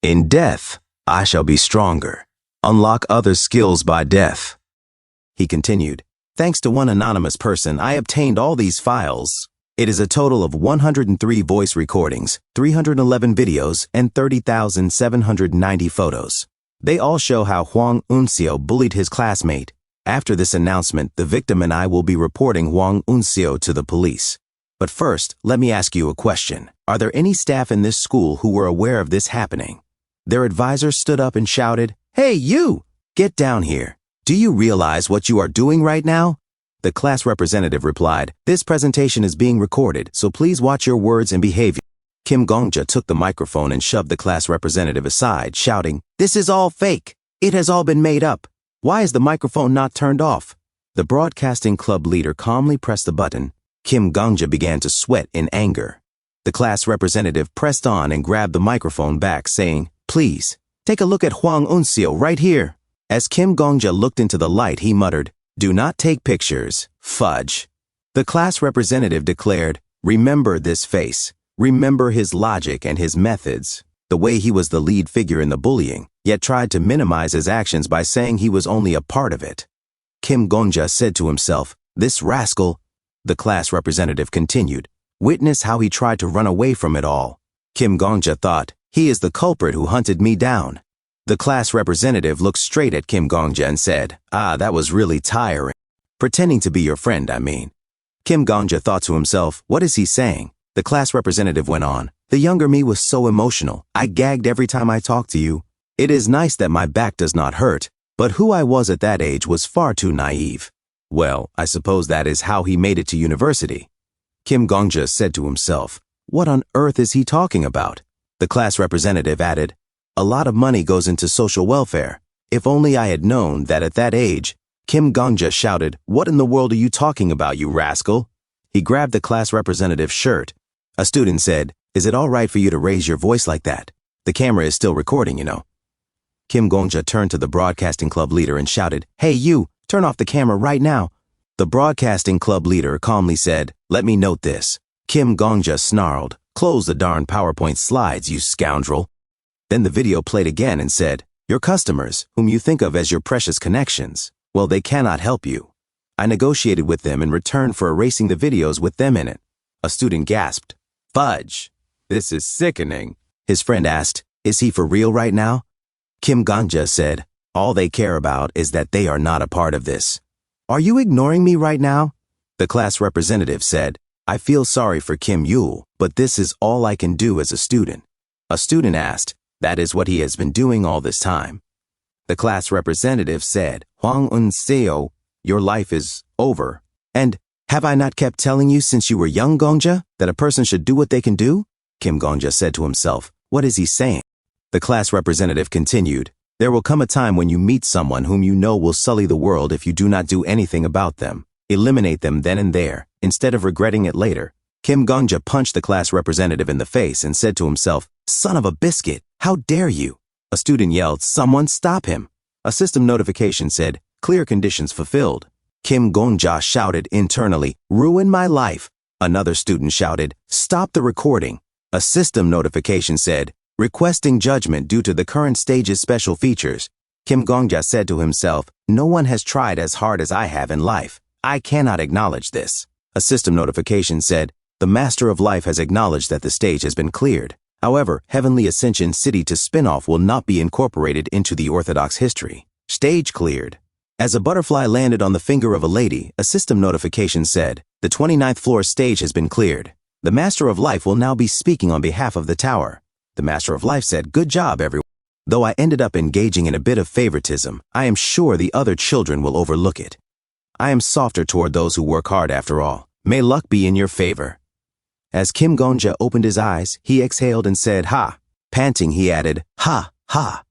In death, I shall be stronger. Unlock other skills by death. He continued, thanks to one anonymous person, I obtained all these files. It is a total of 103 voice recordings, 311 videos, and 30,790 photos. They all show how Hwang Eun-seo bullied his classmate. After this announcement, the victim and I will be reporting Hwang Eun-seo to the police. But first, let me ask you a question. Are there any staff in this school who were aware of this happening? Their advisor stood up and shouted, "Hey, you! Get down here. Do you realize what you are doing right now?" The class representative replied, "This presentation is being recorded, so please watch your words and behavior." Kim Gongja took the microphone and shoved the class representative aside, shouting, "This is all fake. It has all been made up. Why is the microphone not turned off?" The broadcasting club leader calmly pressed the button. Kim Gongja began to sweat in anger. The class representative pressed on and grabbed the microphone back, saying, "Please, take a look at Hwang Eun-seo right here." As Kim Gongja looked into the light, he muttered, "Do not take pictures. Fudge." The class representative declared, "Remember this face. Remember his logic and his methods. The way he was the lead figure in the bullying, yet tried to minimize his actions by saying he was only a part of it." Kim Gongja said to himself, "This rascal." The class representative continued, "Witness how he tried to run away from it all." Kim Gongja thought, "He is the culprit who hunted me down." The class representative looked straight at Kim Gongja and said, "That was really tiring. Pretending to be your friend, I mean." Kim Gongja thought to himself, "What is he saying?" The class representative went on, "The younger me was so emotional. I gagged every time I talked to you. It is nice that my back does not hurt, but who I was at that age was far too naive." Well, I suppose that is how he made it to university. Kim Gongja said to himself, "What on earth is he talking about?" The class representative added, "A lot of money goes into social welfare. If only I had known that at that age." Kim Gongja shouted, "What in the world are you talking about, you rascal?" He grabbed the class representative's shirt. A student said, "Is it all right for you to raise your voice like that? The camera is still recording, you know." Kim Gongja turned to the broadcasting club leader and shouted, "Hey, you, turn off the camera right now." The broadcasting club leader calmly said, "Let me note this." Kim Gongja snarled, "Close the darn PowerPoint slides, you scoundrel." Then the video played again and said, "Your customers, whom you think of as your precious connections, well, they cannot help you. I negotiated with them in return for erasing the videos with them in it." A student gasped, "Fudge, this is sickening." His friend asked, "Is he for real right now?" Kim Gongja said, "All they care about is that they are not a part of this." "Are you ignoring me right now?" The class representative said, "I feel sorry for Kim Yul, but this is all I can do as a student." A student asked, "That is what he has been doing all this time?" The class representative said, "Hwang Eun-seo, your life is over. And have I not kept telling you since you were young, Gongja, that a person should do what they can do?" Kim Gongja said to himself, "What is he saying?" The class representative continued, "There will come a time when you meet someone whom you know will sully the world if you do not do anything about them. Eliminate them then and there, instead of regretting it later." Kim Gongja punched the class representative in the face and said to himself, "Son of a biscuit, how dare you?" A student yelled, "Someone stop him." A system notification said, "Clear conditions fulfilled." Kim Gongja shouted internally, "Ruin my life." Another student shouted, "Stop the recording." A system notification said, "Requesting judgment due to the current stage's special features." Kim Gongja said to himself, "No one has tried as hard as I have in life. I cannot acknowledge this." A system notification said, "The Master of Life has acknowledged that the stage has been cleared. However, Heavenly Ascension City to spin-off will not be incorporated into the Orthodox history. Stage cleared." As a butterfly landed on the finger of a lady, a system notification said, "The 29th floor stage has been cleared. The Master of Life will now be speaking on behalf of the tower." The Master of Life said, "Good job, everyone. Though I ended up engaging in a bit of favoritism, I am sure the other children will overlook it. I am softer toward those who work hard after all. May luck be in your favor." As Kim Gongja opened his eyes, he exhaled and said, "Ha." Panting, he added, "Ha, ha."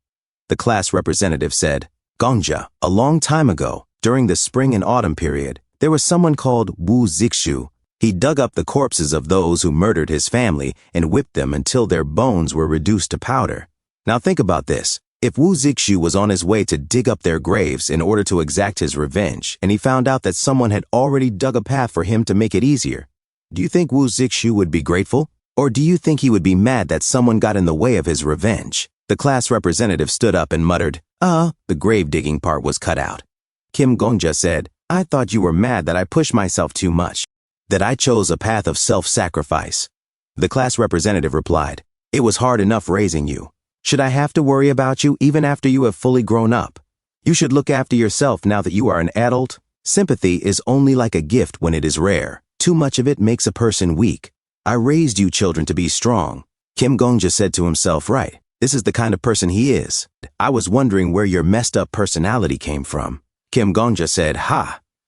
The class representative said, "Gongja, a long time ago, during the spring and autumn period, there was someone called Wu Zixu. He dug up the corpses of those who murdered his family and whipped them until their bones were reduced to powder. Now think about this. If Wu Zixu was on his way to dig up their graves in order to exact his revenge, and he found out that someone had already dug a path for him to make it easier, do you think Wu Zixu would be grateful? Or do you think he would be mad that someone got in the way of his revenge? The class representative stood up and muttered, the grave digging part was cut out. Kim Gongja said, I thought you were mad that I pushed myself too much, that I chose a path of self-sacrifice. The class representative replied, it was hard enough raising you. Should I have to worry about you even after you have fully grown up? You should look after yourself now that you are an adult. Sympathy is only like a gift when it is rare. Too much of it makes a person weak. I raised you children to be strong. Kim Gongja said to himself, right, this is the kind of person he is. I was wondering where your messed up personality came from. Kim Gongja said,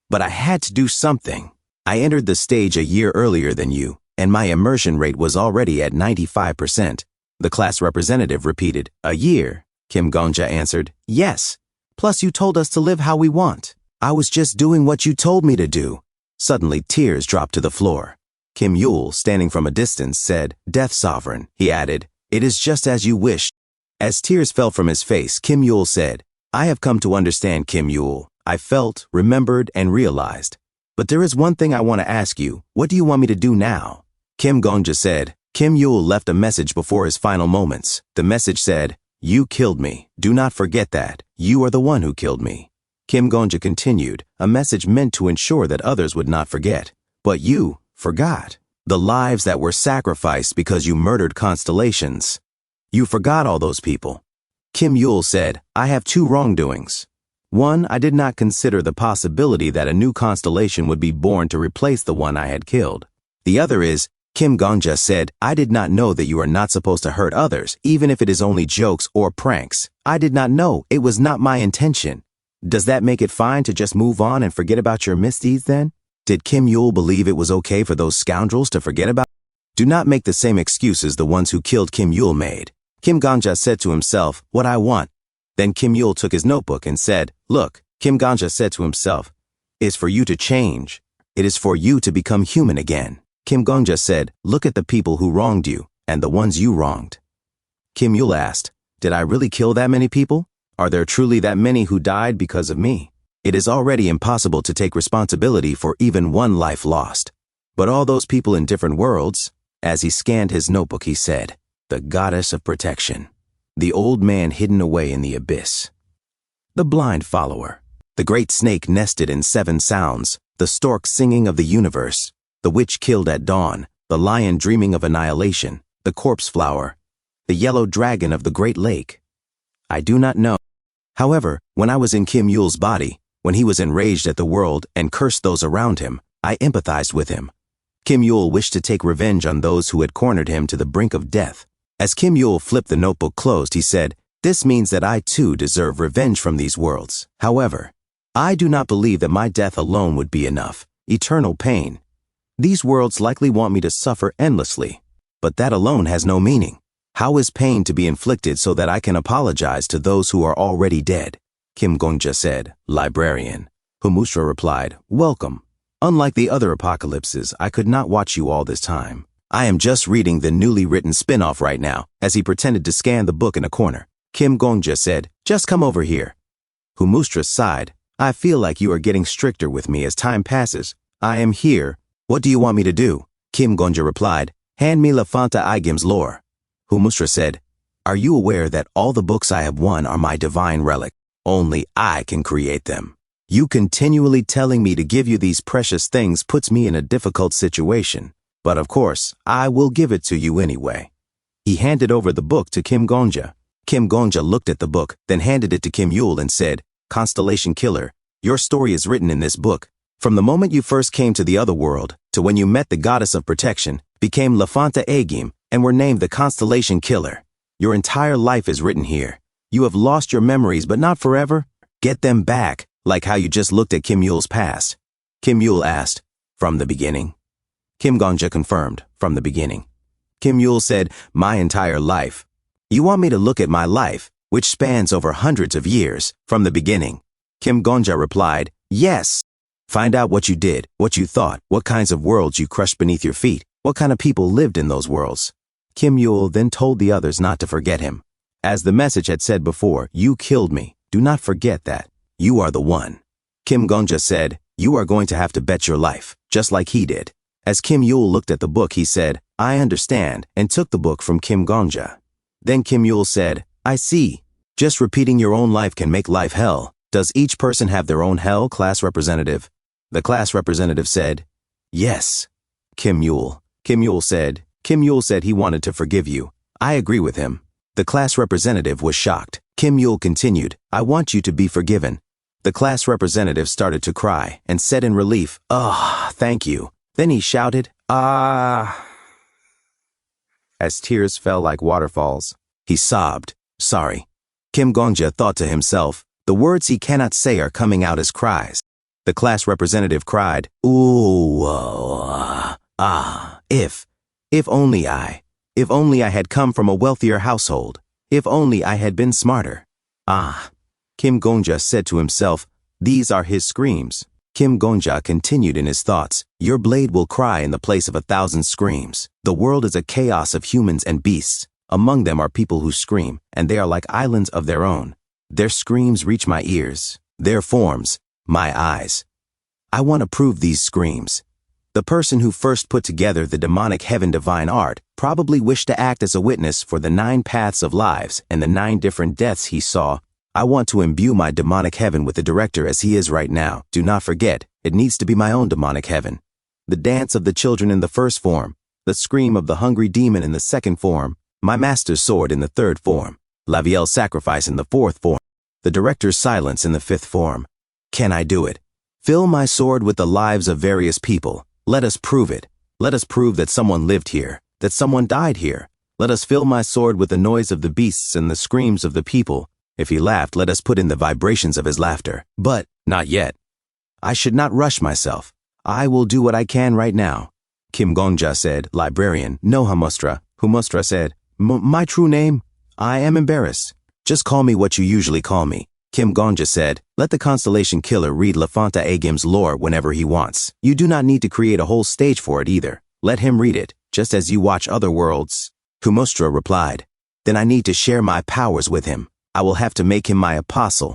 but I had to do something. I entered the stage a year earlier than you, and my immersion rate was already at 95%. The class representative repeated, a year? Kim Gongja answered, yes. Plus you told us to live how we want. I was just doing what you told me to do. Suddenly tears dropped to the floor. Kim Yul, standing from a distance, said, Death Sovereign. He added, it is just as you wished. As tears fell from his face, Kim Yul said, I have come to understand, Kim Yul. I felt, remembered, and realized. But there is one thing I want to ask you. What do you want me to do now? Kim Gongja said. Kim Yul left a message before his final moments. The message said, you killed me. Do not forget that. You are the one who killed me. Kim Gongja continued, a message meant to ensure that others would not forget. But you forgot. The lives that were sacrificed because you murdered constellations. You forgot all those people. Kim Yul said, I have two wrongdoings. One, I did not consider the possibility that a new constellation would be born to replace the one I had killed. The other is, Kim Gongja said, I did not know that you are not supposed to hurt others, even if it is only jokes or pranks. I did not know. It was not my intention. Does that make it fine to just move on and forget about your misdeeds then? Did Kim Yul believe it was okay for those scoundrels to forget about? Do not make the same excuses the ones who killed Kim Yul made. Kim Gongja said to himself, what I want. Then Kim Yul took his notebook and said, look, Kim Gongja said to himself, it's for you to change. It is for you to become human again. Kim Gongja said, look at the people who wronged you and the ones you wronged. Kim Yul asked, did I really kill that many people? Are there truly that many who died because of me? It is already impossible to take responsibility for even one life lost. But all those people in different worlds, as he scanned his notebook, he said, the goddess of protection, the old man hidden away in the abyss, the blind follower, the great snake nested in 7 sounds, the stork singing of the universe, the witch killed at dawn, the lion dreaming of annihilation, the corpse flower, the yellow dragon of the great lake. I do not know. However, when I was in Kim Yul's body, when he was enraged at the world and cursed those around him, I empathized with him. Kim Yul wished to take revenge on those who had cornered him to the brink of death. As Kim Yul flipped the notebook closed, he said, this means that I too deserve revenge from these worlds. However, I do not believe that my death alone would be enough. Eternal pain. These worlds likely want me to suffer endlessly, but that alone has no meaning. How is pain to be inflicted so that I can apologize to those who are already dead? Kim Gongja said, librarian. Humustra replied, welcome. Unlike the other apocalypses, I could not watch you all this time. I am just reading the newly written spin-off right now, as he pretended to scan the book in a corner. Kim Gongja said, just come over here. Humustra sighed, I feel like you are getting stricter with me as time passes. I am here. What do you want me to do? Kim Gongja replied, hand me Lafanta Igim's lore. Humustra said, are you aware that all the books I have won are my divine relic? Only I can create them. You continually telling me to give you these precious things puts me in a difficult situation. But of course, I will give it to you anyway. He handed over the book to Kim Gongja. Kim Gongja looked at the book, then handed it to Kim Yul and said, Constellation Killer, your story is written in this book. From the moment you first came to the other world, to when you met the goddess of protection, became Lafanta Agim, and were named the Constellation Killer. Your entire life is written here. You have lost your memories, but not forever. Get them back, like how you just looked at Kim Yul's past. Kim Yul asked, from the beginning? Kim Gongja confirmed, from the beginning. Kim Yul said, my entire life. You want me to look at my life, which spans over hundreds of years, from the beginning? Kim Gongja replied, yes. Find out what you did, what you thought, what kinds of worlds you crushed beneath your feet, what kind of people lived in those worlds. Kim Yul then told the others not to forget him. As the message had said before, you killed me. Do not forget that. You are the one. Kim Gongja said, you are going to have to bet your life, just like he did. As Kim Yul looked at the book, he said, I understand, and took the book from Kim Gongja. Then Kim Yul said, I see. Just repeating your own life can make life hell. Does each person have their own hell, class representative? The class representative said, yes. Kim Yule said he wanted to forgive you. I agree with him. The class representative was shocked. Kim Yule continued, I want you to be forgiven. The class representative started to cry and said in relief, thank you. Then he shouted, as tears fell like waterfalls. He sobbed, sorry. Kim Gongja thought to himself, the words he cannot say are coming out as cries. The class representative cried, if only I had come from a wealthier household. If only I had been smarter. Kim Gongja said to himself, these are his screams. Kim Gongja continued in his thoughts, your blade will cry in the place of 1,000 screams. The world is a chaos of humans and beasts. Among them are people who scream, and they are like islands of their own. Their screams reach my ears, their forms, my eyes. I want to prove these screams. The person who first put together the demonic heaven divine art probably wished to act as a witness for the 9 paths of lives and the 9 different deaths he saw. I want to imbue my demonic heaven with the director as he is right now. Do not forget, it needs to be my own demonic heaven. The dance of the children in the first form, the scream of the hungry demon in the second form, my master's sword in the third form, Lavielle's sacrifice in the fourth form, the director's silence in the fifth form. Can I do it? Fill my sword with the lives of various people. Let us prove it. Let us prove that someone lived here, that someone died here. Let us fill my sword with the noise of the beasts and the screams of the people. If he laughed, let us put in the vibrations of his laughter. But, not yet. I should not rush myself. I will do what I can right now. Kim Gongja said, librarian, no Humustra. Humustra said, my true name? I am embarrassed. Just call me what you usually call me. Kim Gongja said, let the constellation killer read Lafanta Agim's lore whenever he wants. You do not need to create a whole stage for it either. Let him read it, just as you watch other worlds. Humustra replied, then I need to share my powers with him. I will have to make him my apostle.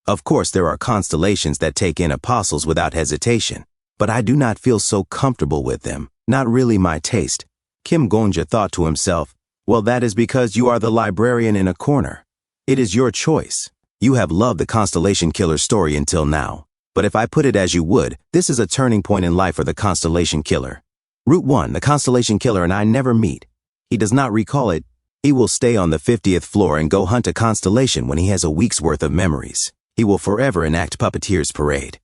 Of course, there are constellations that take in apostles without hesitation, but I do not feel so comfortable with them. Not really my taste. Kim Gongja thought to himself, well, that is because you are the librarian in a corner. It is your choice. You have loved the Constellation Killer story until now. But if I put it as you would, this is a turning point in life for the Constellation Killer. Route 1, the Constellation Killer and I never meet. He does not recall it. He will stay on the 50th floor and go hunt a constellation when he has a week's worth of memories. He will forever enact Puppeteer's parade.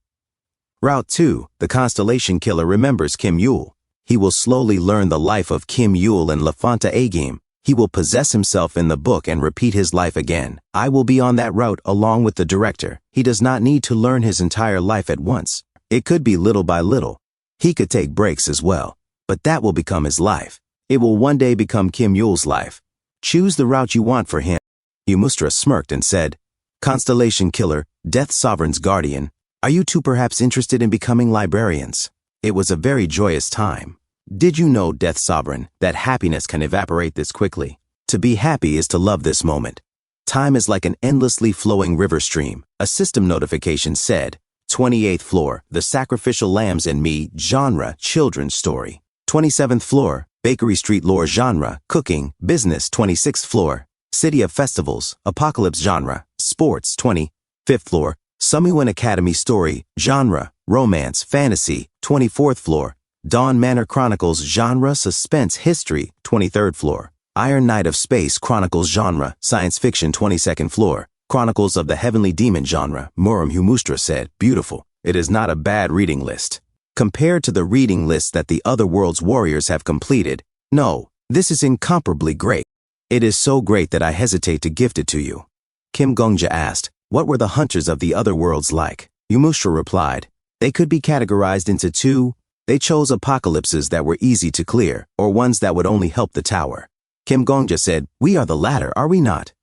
Route 2, the Constellation Killer remembers Kim Yule. He will slowly learn the life of Kim Yule and Lafanta Agim. He will possess himself in the book and repeat his life again. I will be on that route along with the director. He does not need to learn his entire life at once. It could be little by little. He could take breaks as well, but that will become his life. It will one day become Kim Yule's life. Choose the route you want for him. Humustra smirked and said, Constellation Killer, Death Sovereign's guardian, are you two perhaps interested in becoming librarians? It was a very joyous time. Did you know, Death Sovereign, that happiness can evaporate this quickly? To be happy is to love this moment. Time is like an endlessly flowing river stream. A system notification said, 28th floor, The Sacrificial Lambs and Me, genre, children's story. 27th floor, Bakery Street lore genre, cooking, business. 26th floor, City of Festivals, apocalypse genre, sports. 25th floor, Sumuan Academy story, genre, romance, fantasy. 24th floor, Dawn Manor Chronicles genre, suspense, history. 23rd floor, Iron Knight of Space Chronicles genre, science fiction. 22nd floor, Chronicles of the Heavenly Demon genre. Muram Humustra said, beautiful. It is not a bad reading list. Compared to the reading list that the other world's warriors have completed, no, this is incomparably great. It is so great that I hesitate to gift it to you. Kim Gongja asked, what were the hunters of the other worlds like? Humustra replied, they could be categorized into two. They chose apocalypses that were easy to clear, or ones that would only help the tower. Kim Gongja said, we are the latter, are we not?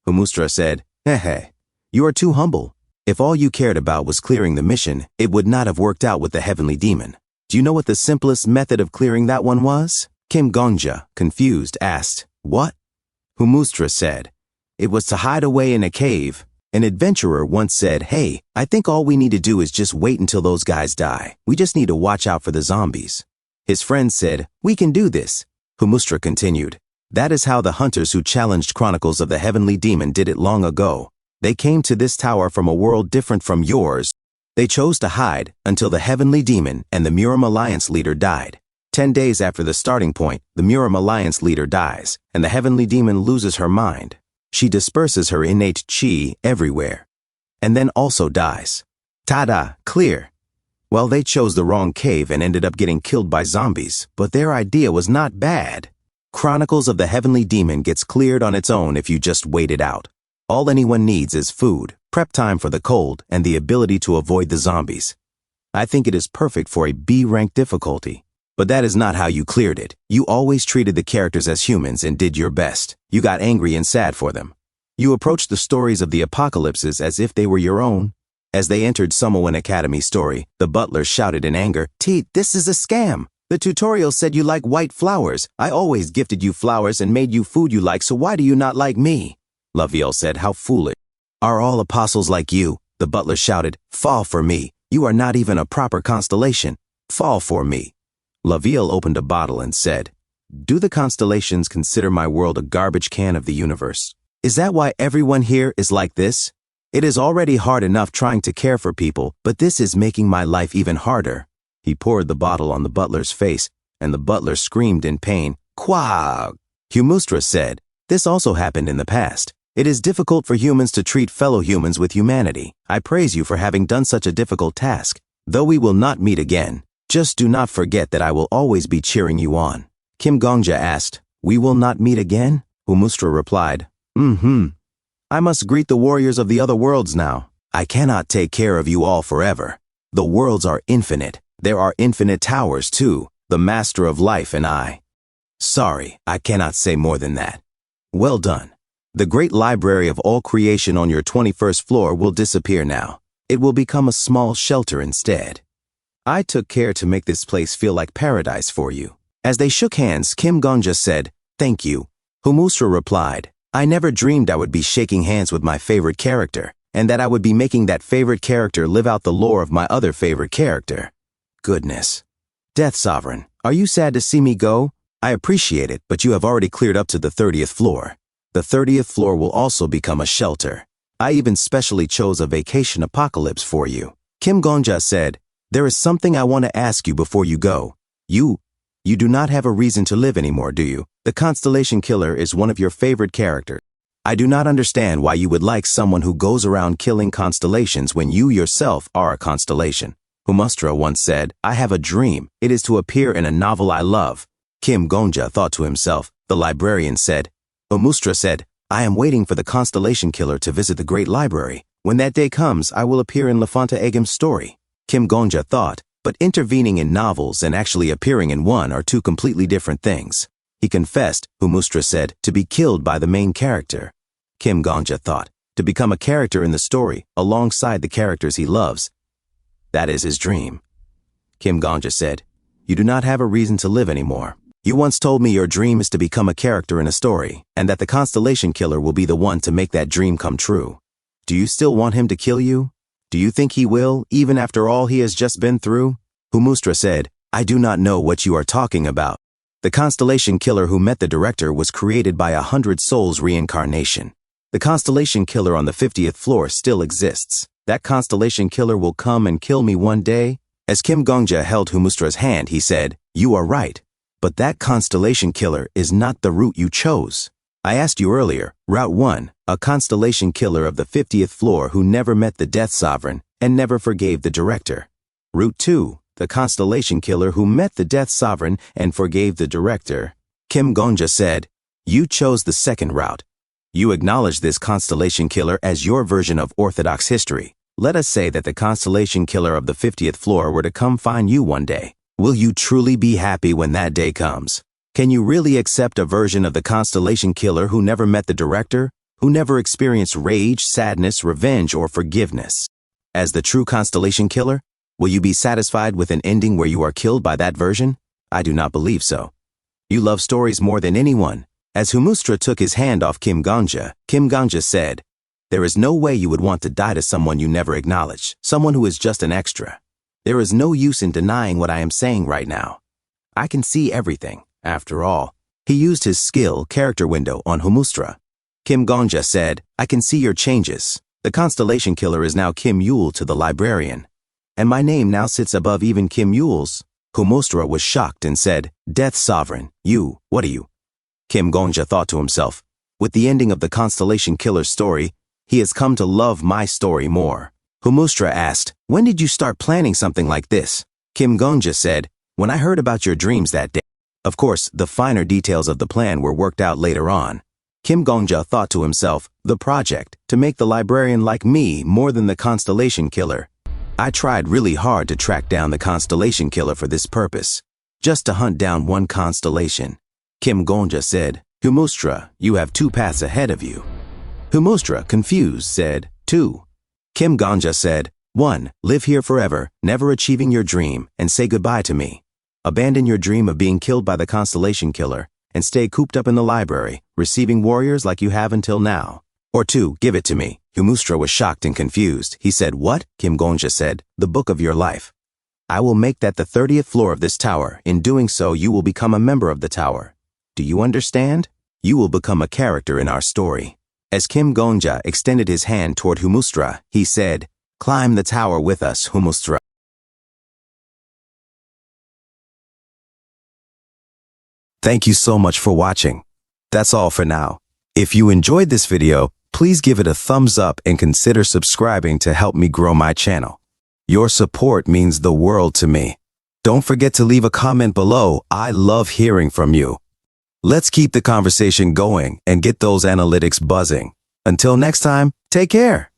Humustra said, you are too humble. If all you cared about was clearing the mission, it would not have worked out with the heavenly demon. Do you know what the simplest method of clearing that one was? Kim Gongja, confused, asked, what? Humustra said, it was to hide away in a cave. An adventurer once said, hey, I think all we need to do is just wait until those guys die. We just need to watch out for the zombies. His friend said, we can do this. Humustra continued, That is how the hunters who challenged Chronicles of the Heavenly Demon did it long ago. They came to this tower from a world different from yours. They chose to hide until the Heavenly Demon and the Muram Alliance leader died. 10 days after the starting point, the Muram Alliance leader dies, and the Heavenly Demon loses her mind. She disperses her innate chi everywhere, and then also dies. Ta-da, clear. Well, they chose the wrong cave and ended up getting killed by zombies, but their idea was not bad. Chronicles of the Heavenly Demon gets cleared on its own if you just wait it out. All anyone needs is food, prep time for the cold, and the ability to avoid the zombies. I think it is perfect for a B-rank difficulty. But that is not how you cleared it. You always treated the characters as humans and did your best. You got angry and sad for them. You approached the stories of the apocalypses as if they were your own. As they entered Samoan Academy story, the butler shouted in anger, "Teet, this is a scam. The tutorial said you like white flowers. I always gifted you flowers and made you food you like, so why do you not like me?" Laviel said, "How foolish. Are all apostles like you?" The butler shouted, "Fall for me. You are not even a proper constellation. Fall for me." Laviel opened a bottle and said, "Do the constellations consider my world a garbage can of the universe? Is that why everyone here is like this? It is already hard enough trying to care for people, but this is making my life even harder." He poured the bottle on the butler's face, and the butler screamed in pain. "Quag!" Humustra said, "This also happened in the past. It is difficult for humans to treat fellow humans with humanity. I praise you for having done such a difficult task. Though we will not meet again, just do not forget that I will always be cheering you on." Kim Gongja asked, "We will not meet again?" Humustra replied, I must greet the warriors of the other worlds now. I cannot take care of you all forever. The worlds are infinite. There are infinite towers too, the master of life and I. Sorry, I cannot say more than that. Well done. The great library of all creation on your 21st floor will disappear now. It will become a small shelter instead. I took care to make this place feel like paradise for you. As they shook hands, Kim Gongja said, "Thank you." Humustra replied, "I never dreamed I would be shaking hands with my favorite character, and that I would be making that favorite character live out the lore of my other favorite character. Goodness. Death Sovereign, are you sad to see me go? I appreciate it, but you have already cleared up to the 30th floor. The 30th floor will also become a shelter. I even specially chose a vacation apocalypse for you." Kim Gongja said, "There is something I want to ask you before you go. You do not have a reason to live anymore, do you? The Constellation Killer is one of your favorite characters. I do not understand why you would like someone who goes around killing constellations when you yourself are a constellation." Humustra once said, "I have a dream. It is to appear in a novel I love." Kim Gongja thought to himself. The librarian said, Humustra said, "I am waiting for the Constellation Killer to visit the Great Library. When that day comes, I will appear in Lafanta Egam's story." Kim Gongja thought, but intervening in novels and actually appearing in one are two completely different things. He confessed, Humustra said, to be killed by the main character. Kim Gongja thought, to become a character in the story alongside the characters he loves. That is his dream. Kim Gongja said, "You do not have a reason to live anymore. You once told me your dream is to become a character in a story, and that the Constellation Killer will be the one to make that dream come true. Do you still want him to kill you? Do you think he will, even after all he has just been through?" Humustra said, "I do not know what you are talking about. The Constellation Killer who met the director was created by 100 souls reincarnation. The Constellation Killer on the 50th floor still exists. That Constellation Killer will come and kill me one day." As Kim Gongja held Humustra's hand, he said, "You are right. But that Constellation Killer is not the route you chose. I asked you earlier, Route 1, a Constellation Killer of the 50th floor who never met the Death Sovereign and never forgave the director. Route 2, the Constellation Killer who met the Death Sovereign and forgave the director." Kim Gongja said, "You chose the second route. You acknowledge this Constellation Killer as your version of Orthodox history. Let us say that the Constellation Killer of the 50th floor were to come find you one day. Will you truly be happy when that day comes? Can you really accept a version of the Constellation Killer who never met the director, who never experienced rage, sadness, revenge, or forgiveness? As the true Constellation Killer, will you be satisfied with an ending where you are killed by that version? I do not believe so. You love stories more than anyone." As Humustra took his hand off Kim Gongja said, "There is no way you would want to die to someone you never acknowledge, someone who is just an extra. There is no use in denying what I am saying right now. I can see everything. After all, He used his skill character window on Humustra. Kim Gonja said, I can see your changes. The constellation killer is now Kim Yule to the librarian. And my name now sits above even Kim Yule's. Humustra was shocked and said, Death Sovereign, you, what are you? Kim Gonja thought to himself, with the ending of the constellation killer's story, he has come to love my story more. Humustra asked, when did you start planning something like this? Kim Gonja said, when I heard about your dreams that day. Of course, the finer details of the plan were worked out later on. Kim Gonja thought to himself, the project, to make the librarian like me more than the constellation killer. I tried really hard to track down the constellation killer for this purpose, just to hunt down one constellation. Kim Gonja said, Humustra, you have 2 paths ahead of you. Humustra, confused, said, 2. Kim Gonja said, 1. Live here forever, never achieving your dream, and say goodbye to me. Abandon your dream of being killed by the constellation killer, and stay cooped up in the library, receiving warriors like you have until now. Or 2. Give it to me. Humustra was shocked and confused. He said, what? Kim Gonja said, the book of your life. I will make that the 30th floor of this tower. In doing so, you will become a member of the tower. Do you understand? You will become a character in our story. As Kim Gonja extended his hand toward Humustra, he said, climb the tower with us, Humustra. Thank you so much for watching. That's all for now. If you enjoyed this video, please give it a thumbs up and consider subscribing to help me grow my channel. Your support means the world to me. Don't forget to leave a comment below. I love hearing from you. Let's keep the conversation going and get those analytics buzzing. Until next time, take care.